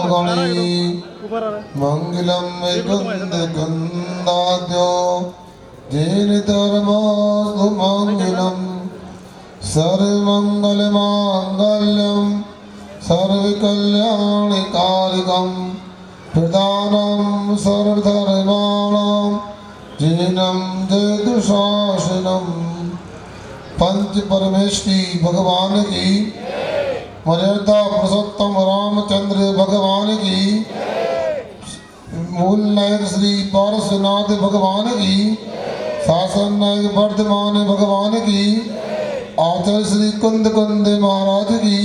गणी मंगलम वैकुंठ कुंदाद्यो जैन धर्मस्तु मंगलम सर्वमंगल मांगल्यम सर्वकल्याणकारिकम प्रदानम सर्वधर्माणां जीनम जयतु शासनम। पंच परमेष्टि भगवान की, मर्यादा पुरुषोत्तम रामचंद्र भगवान की, मूल नायक श्री पार्श्वनाथ भगवान की, शासन नायक वर्धमान भगवान की, आचार्य श्री कुंद महाराज की,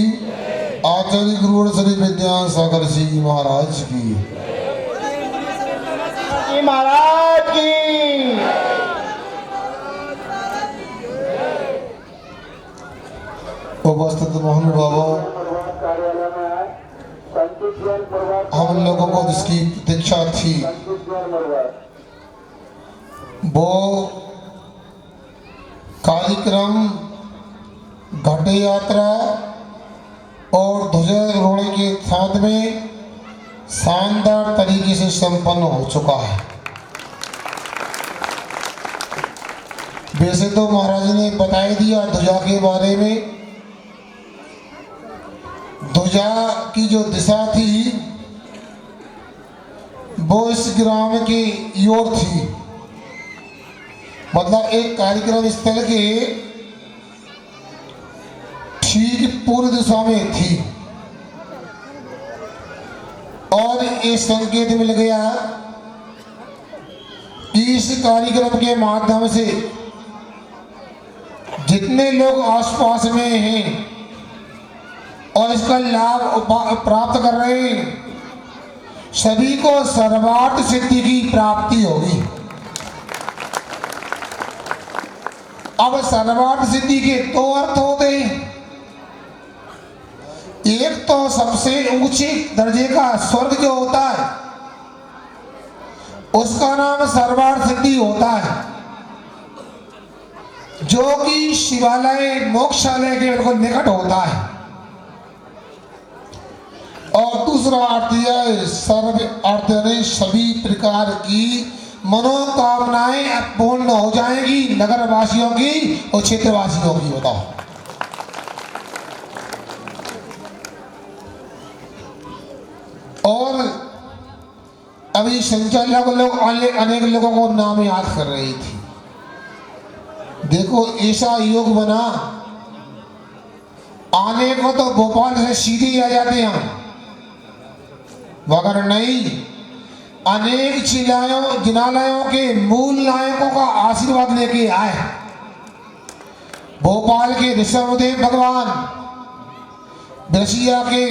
आचार्य गुरुवर श्री विद्यासागर जी महाराज की महाराज की। उपस्थित महानुभावों, हम लोगों को जिसकी प्रतीक्षा थी वो कार्यक्रम घट यात्रा और ध्वजारोहण के साथ में शानदार तरीके से संपन्न हो चुका है। वैसे तो महाराज ने बता दिया ध्वजा के बारे में। ध्वजा की जो दिशा थी वो इस ग्राम की ओर थी, मतलब एक कार्यक्रम स्थल के ठीक पूर्व दिशा में थी। और ये संकेत मिल गया कि इस कार्यक्रम के माध्यम से जितने लोग आसपास में हैं और इसका लाभ प्राप्त कर रहे हैं, सभी को सर्वार्थ सिद्धि की प्राप्ति होगी। अब सर्वार्थ सिद्धि के दो अर्थ होते हैं। एक तो सबसे ऊंचे दर्जे का स्वर्ग जो होता है उसका नाम सर्वार्थ सिद्धि होता है, जो कि शिवालय मोक्षालय के बिल्कुल निकट होता है। और दूसरा अर्थ यह है सर्व अर्थ ने सभी प्रकार की मनोकामनाएं पूर्ण हो जाएंगी, नगर वासियों की और क्षेत्रवासियों की। बताओ, और अभी संचालक लोग अनेक लोगों को नाम याद कर रही थी। देखो ऐसा योग बना, आने को तो भोपाल से सीधे आ जाते हैं, मगर नहीं, अनेक जिनालयों के मूल नायकों का आशीर्वाद लेके आए। भोपाल के ऋषभदेव भगवान, बसिया के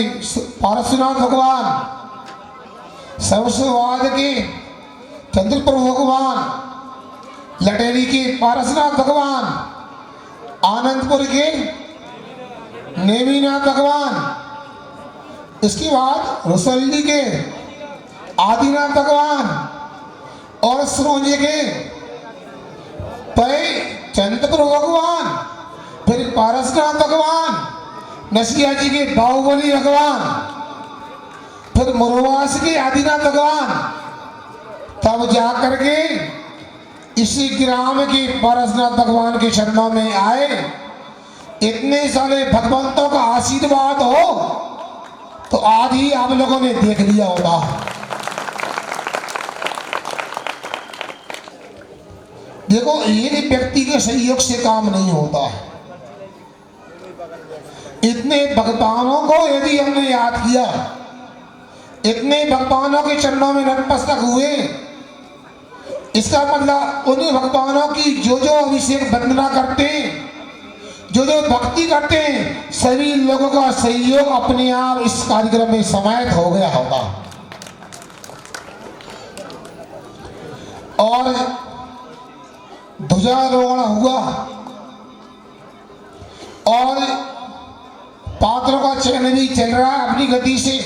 पारसनाथ भगवान, सरस्ववाद के चंद्रप्रभु भगवान, लटेरी के पारसनाथ भगवान, आनंदपुर के नेमीनाथ भगवान, इसके बाद रसोली के आदिनाथ भगवान और सरोजे के चंद्रप्रभु भगवान, फिर पारसनाथ भगवान, नसिया जी के बाहुबली भगवान, फिर मुरवास के आदिनाथ भगवान, तब जाकर के इसी ग्राम के पारसनाथ भगवान के चरणों में आए। इतने सारे भगवंतों का आशीर्वाद हो तो आज ही आप लोगों ने देख लिया होगा। देखो, एक व्यक्ति के सहयोग से काम नहीं होता है। इतने भगवानों को यदि हमने याद किया, इतने भगवानों के चरणों में नतमस्तक हुए, इसका मतलब उन भगवानों की जो जो अभिषेक वंदना करते हैं, जो जो भक्ति करते हैं, सभी लोगों का सहयोग अपने आप इस कार्यक्रम में समाहित हो गया होगा। और ध्वजारोहण हुआ और पात्रों का चयन भी चल रहा है अपनी गति से,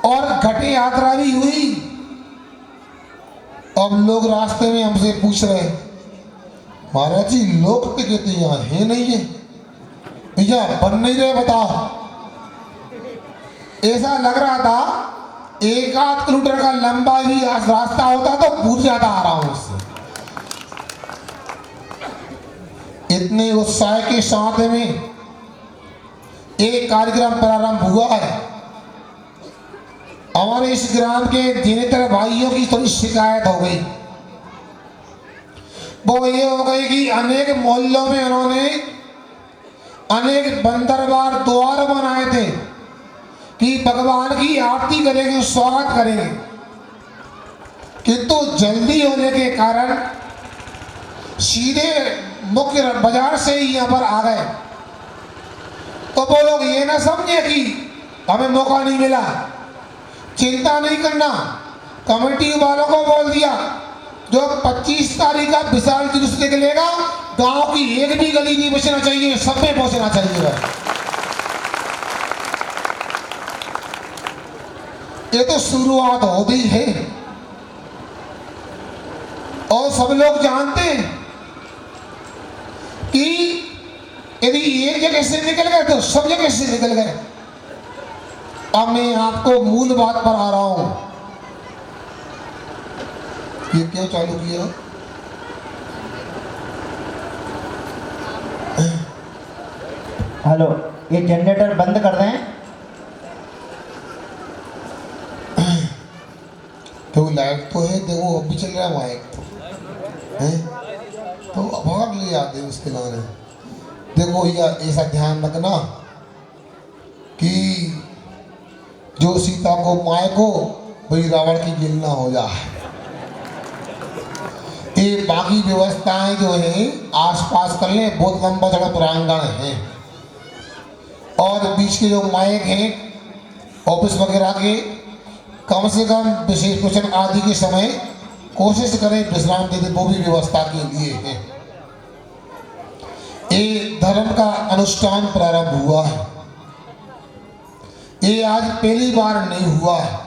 और घट यात्रा भी हुई। अब लोग रास्ते में हमसे पूछ रहे, महाराज जी लोग तो कहते यहाँ है नहीं है, भैया बन नहीं रहे, बताओ। ऐसा लग रहा था 1 किलोमीटर का लंबा भी रास्ता होता तो पूछ जाता आ रहा हूं उससे। इतने उत्साह के साथ में एक कार्यक्रम प्रारंभ हुआ है। हमारे इस ग्राम के जिनेतर भाइयों की थोड़ी शिकायत हो गई। वो ये हो गई कि अनेक मोहल्लों में उन्होंने अनेक बंदरवार द्वार बनाए थे कि भगवान की आरती करेंगे, स्वागत करेंगे, किंतु जल्दी होने के कारण सीधे मुख्य बाजार से ही यहाँ पर आ गए। तो वो लोग ये ना समझे कि हमें मौका नहीं मिला। चिंता नहीं करना, कमेटी वालों को बोल दिया जो 25 तारीख का विशाल जुलूस निकलेगा, गांव की एक भी गली नहीं बचना चाहिए, सब में पहुंचना चाहिए। ये तो शुरुआत हो गई है और सब लोग जानते हैं कि यदि एक जगह से निकल गए तो सब जगह से निकल गए। अब मैं आपको मूल बात पर आ रहा हूं। ये क्यों चालू किया? हेलो, ये जनरेटर बंद कर दें। तो लाइट तो है, देखो अब भी चल रहा है माइक है, तो भाग ले आते हैं उसके लाने। देखो या ऐसा ध्यान रखना कि जो सीता को माए को वही रावण की गिल ना हो जाए। ये बाकी व्यवस्थाएं जो है आसपास कर ले, बहुत लंबा थोड़ा प्रांगण है और बीच के जो माइक हैं ऑफिस वगैरह के, कम से कम विशेष प्रवचन आदि के समय कोशिश करें विश्राम दे दे, वो भी व्यवस्था के लिए है। ये धर्म का अनुष्ठान प्रारंभ हुआ है। ये आज पहली बार नहीं हुआ है।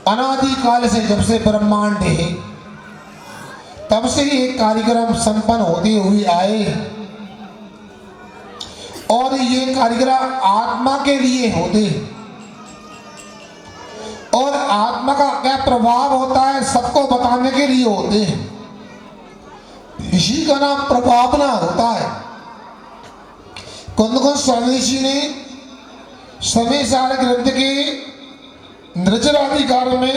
अनादि काल से जब से ब्रह्मांड है तब से ये कार्यक्रम संपन्न होते हुए आए और ये कार्यक्रम आत्मा के लिए होते और आत्मा का क्या प्रभाव होता है सबको बताने के लिए होते हैं। इसी का नाम प्रभावना होता है। कुंद स्वामी जी ने समय सार ग्रंथ के नृचराधिकार में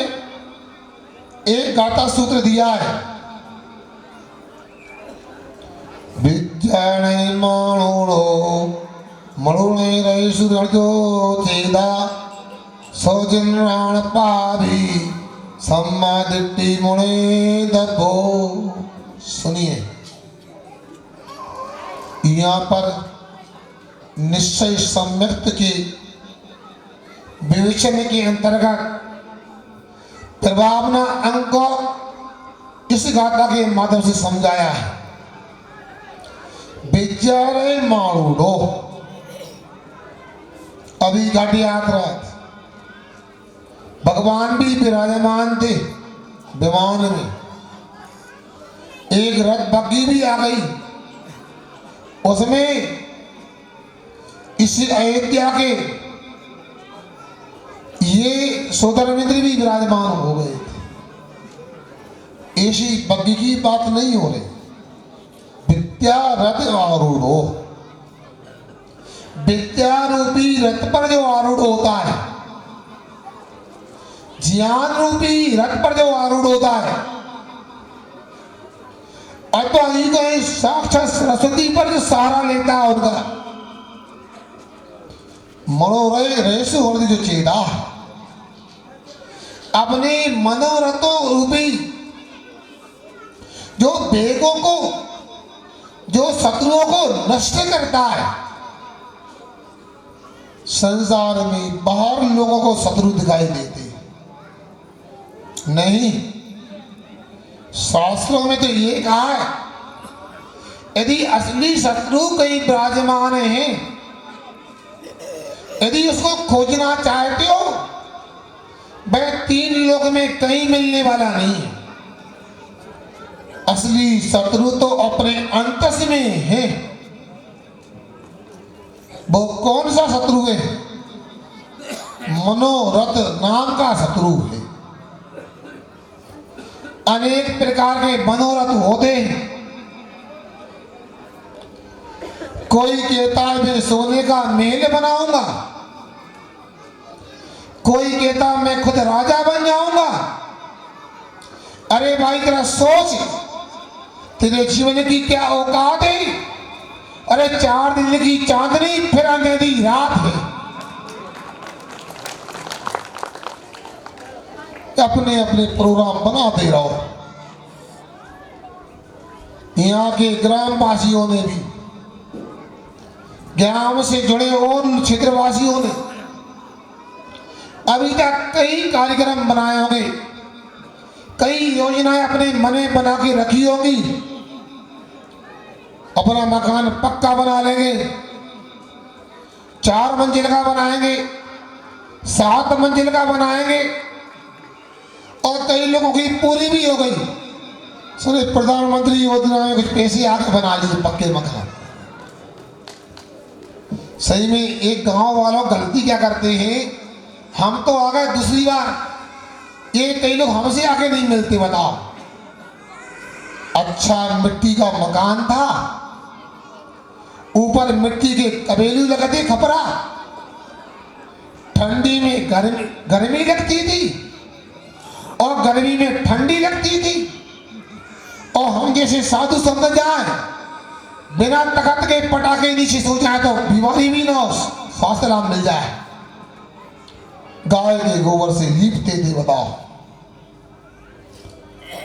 एक गाथा सूत्र दिया है। विज्ञान माणुड़ो मणुणे रही सुरण जो चेदा सौजन राण पाभी सम्मा दिट्टी मुणे दबो। सुनिए, यहाँ पर निश्चय सम्यक्त के विवेचन के अंतर्गत प्रभावना अंग को इस गाथा के माध्यम से समझाया है। विचारे माणुडो, अभी घाटी यात्रा भगवान भी विराजमान थे विमान में। एक रथ बग्गी भी आ गई, उसमें इस अयोध्या के ये सोदरमिंद्र भी विराजमान हो गए थे। ऐसी बग्गी की बात नहीं हो रही। विद्या रथ आरूढ़, विद्या रूपी रथ पर जो आरूढ़ होता है, ज्ञान रूपी रथ पर जो आरूढ़ होता है, और तो कहीं साक्षात सरस्वती पर जो सहारा लेता है उनका मनोरय रेस होने जो चेता अपने मनोरथों रूपी जो वेगों को, जो शत्रुओं को नष्ट करता है। संसार में बाहर लोगों को शत्रु दिखाई देते नहीं, शास्त्रों में तो ये कहा है यदि असली शत्रु कहीं विराजमान है, यदि उसको खोजना चाहते हो, वह 3 लोक में कहीं मिलने वाला नहीं है। असली शत्रु तो अपने अंतस में है। वो कौन सा शत्रु है? मनोरथ नाम का शत्रु है। अनेक प्रकार के मनोरथ होते हैं। कोई कहता है मैं सोने का महल बनाऊंगा, कोई कहता मैं खुद राजा बन जाऊंगा। अरे भाई तेरा सोच, तेरे जीवन की क्या औकात है? अरे 4 दिन की चांदनी फिर अंधेरी रात है। अपने अपने प्रोग्राम बनाते रहो। यहाँ के ग्रामवासियों ने भी, ग्राम से जुड़े और क्षेत्रवासियों ने अभी तक कई कार्यक्रम बनाए होंगे, कई योजनाएं अपने मन में बना के रखी होगी। अपना मकान पक्का बना लेंगे, 4 मंजिल का बनाएंगे, 7 मंजिल का बनाएंगे, और कई लोगों की पूरी भी हो गई। सुने प्रधानमंत्री योजना में कुछ पैसे आके बना लिए पक्के मकान। सही में एक गांव वालों गलती क्या करते हैं, हम तो आ गए दूसरी बार, ये कई लोग हमसे आके नहीं मिलते। बताओ, अच्छा मिट्टी का मकान था, ऊपर मिट्टी के कबेलू लगते, खपरा, ठंडी में गर्मी लगती थी और गर्मी में ठंडी लगती थी। और हम जैसे साधु संत जाए, बिना तखत के पटाखे नीचे सो जाए तो बीमारी भी ना हो, स्वास्थ्य लाभ मिल जाए। गाय के गोबर से लीपते थे। बताओ,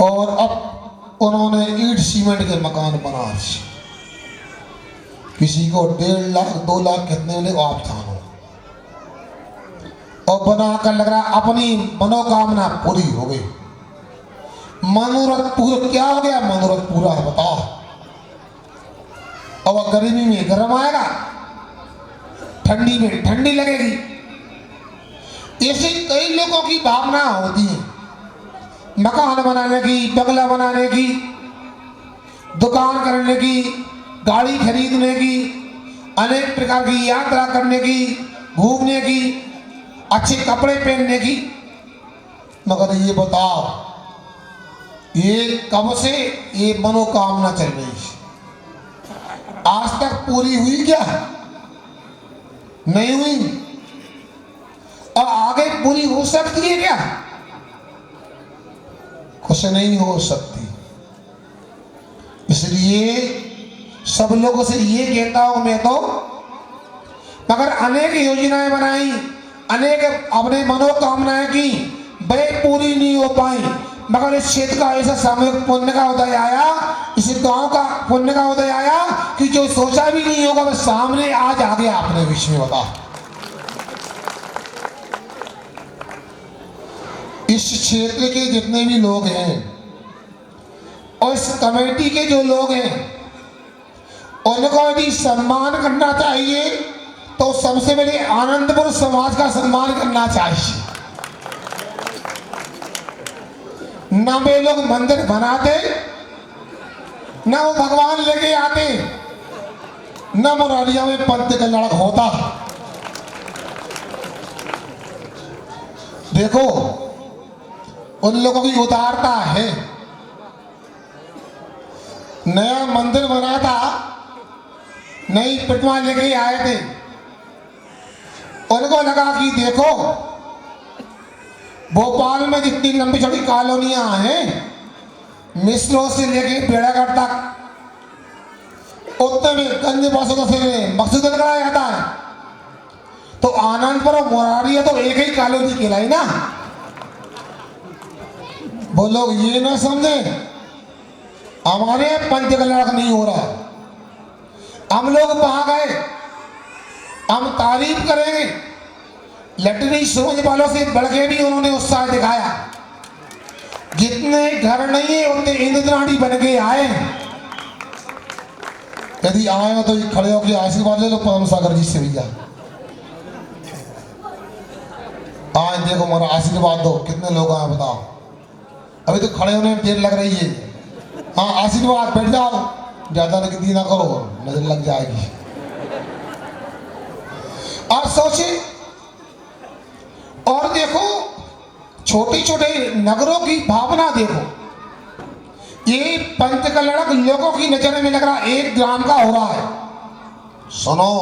और अब उन्होंने ईंट सीमेंट के मकान बना दिए। किसी को 1.5 लाख 2 लाख कितने मिले आप जानो, और बनाकर लग रहा अपनी मनोकामना पूरी हो गई। मनोरथ पूरा क्या हो गया? मनोरथ पूरा है। बताओ, और गर्मी में गर्म आएगा, ठंडी में ठंडी लगेगी। ऐसी कई लोगों की भावना होती है, मकान बनाने की, बंगला बनाने की, दुकान करने की, गाड़ी खरीदने की, अनेक प्रकार की यात्रा करने की, घूमने की, अच्छे कपड़े पहनने की। मगर ये बताओ, ये कब से ये मनोकामना चल रही है? आज तक पूरी हुई क्या? नहीं हुई। और आगे पूरी हो सकती है क्या? कुछ नहीं हो सकती। इसलिए सब लोगों से ये कहता हूं मैं तो, मगर अनेक योजनाएं बनाई, अनेक अपने मनोकामनाएं की, वे पूरी नहीं हो पाई। मगर इस क्षेत्र का ऐसा सामूहिक पुण्य का उदय आया, इस गांव का पुण्य का उदय आया कि जो सोचा भी नहीं होगा वह सामने आज आ गया अपने विषय में। बता, इस क्षेत्र के जितने भी लोग हैं और इस कमेटी के जो लोग हैं, उनको यदि सम्मान करना चाहिए तो सबसे पहले आनंदपुर समाज का सम्मान करना चाहिए। न वे लोग मंदिर बनाते, न वो भगवान लेके आते, न मुरारिया में पंथ का लड़क होता। देखो, उन लोगों की उदारता है। नया मंदिर बना था, नई प्रतिमा लेके आए थे। उनको लगा कि देखो, भोपाल में जितनी लंबी चौड़ी कॉलोनियां हैं, मिसरों से लेके बेड़ागढ़ तक, उतने में गंज बसों से मकसूद लगाया जाता है। तो आनंदपुर और मुरारिया तो एक ही कॉलोनी कहलाई ना। वो लोग ये ना समझे हमारे पंच का लड़क नहीं हो रहा। हम लोग वहां गए, हम तारीफ करेंगे। लटनी समझ वालों से बढ़ के भी उन्होंने उत्साह दिखाया। जितने घर नहीं है उतने इंद्राणी बन के आए। यदि आए हो तो खड़े होकर आशीर्वाद ले लो पदम सागर जी से भैया। आज देखो मेरा आशीर्वाद दो। कितने लोग आए बताओ? अभी तो खड़े होने में देर लग रही है। हाँ, आशीर्वाद, बैठ जाओ, ज्यादा नकदी ना करो, नजर लग जाएगी। और सोचे छोटे छोटे नगरों की भावना देखो। ये पंचकल्लड़क लोगों की नजर में लग रहा 1 ग्राम का हो रहा है। सुनो,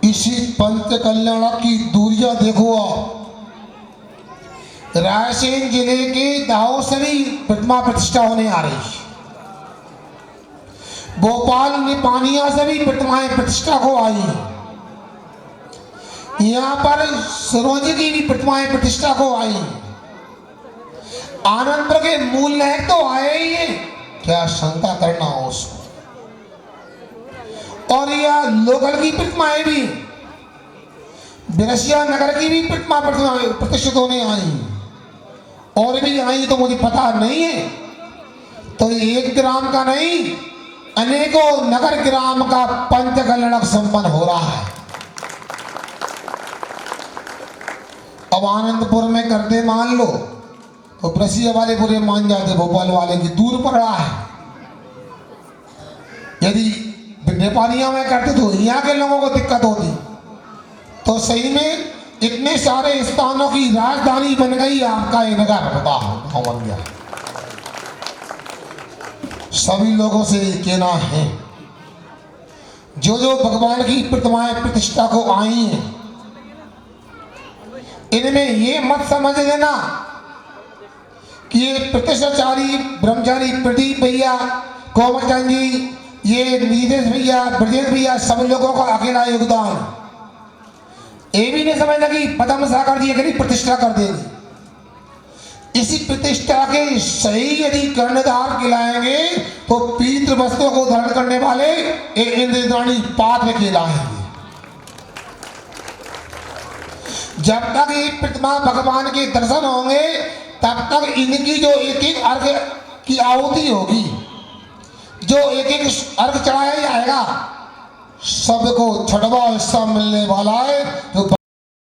इसी पंचकल्लड़क की दूरियां देखो आप। रायसेन जिले के दाहो से भी प्रतिमा प्रतिष्ठा होने आ रही है। भोपाल निपानिया से भी प्रतिमाएं प्रतिष्ठा को आई। यहाँ पर सरोजी की भी प्रतिमाएं प्रतिष्ठा को आई। आनंदपुर के मूल नायक तो आए ही है, क्या शंका करना हो उसको। और यह लोकल की प्रतिमाएं भी, बिरसिया नगर की भी प्रतिमाएं प्रतिष्ठित होने आई। और भी आई तो मुझे पता नहीं है। तो 1 ग्राम का नहीं, अनेकों नगर ग्राम का पंचकल्लड़क संपन्न हो रहा है। अब आनंदपुर में करते मान लो तो ब्रसिया वाले पूरे मान जाते, भोपाल वाले की दूर पड़ रहा है। यदि नेपालिया में करते तो यहाँ के लोगों को दिक्कत होती। तो सही में इतने सारे स्थानों की राजधानी बन गई आपका ये नगर। बताओ बन गया। सभी लोगों से कहना है, जो जो भगवान की प्रतिमाएं प्रतिष्ठा को आई हैं, इनमें ये मत समझ लेना कि ये प्रतिष्ठाचारी ब्रह्मचारी प्रदीप भैया, कोमलचंद जी, ये नीलेश भैया, ब्रजेश भैया, सब लोगों का अकेला योगदान। ये भी नहीं समझना कि पद्म सागर जी अकेली प्रतिष्ठा कर देंगे। इसी प्रतिष्ठा के सही यदि कर्णधार खिलाएंगे तो पितृ वस्तुओं को धारण करने वाले इंद्रदानी पात्र खिलाएंगे। जब तक ये प्रतिमा भगवान के दर्शन होंगे तब तक इनकी जो एक एक अर्घ की आहुति होगी, जो एक एक अर्घ चढ़ाया जाएगा, सबको छठवां हिस्सा मिलने वाला है जो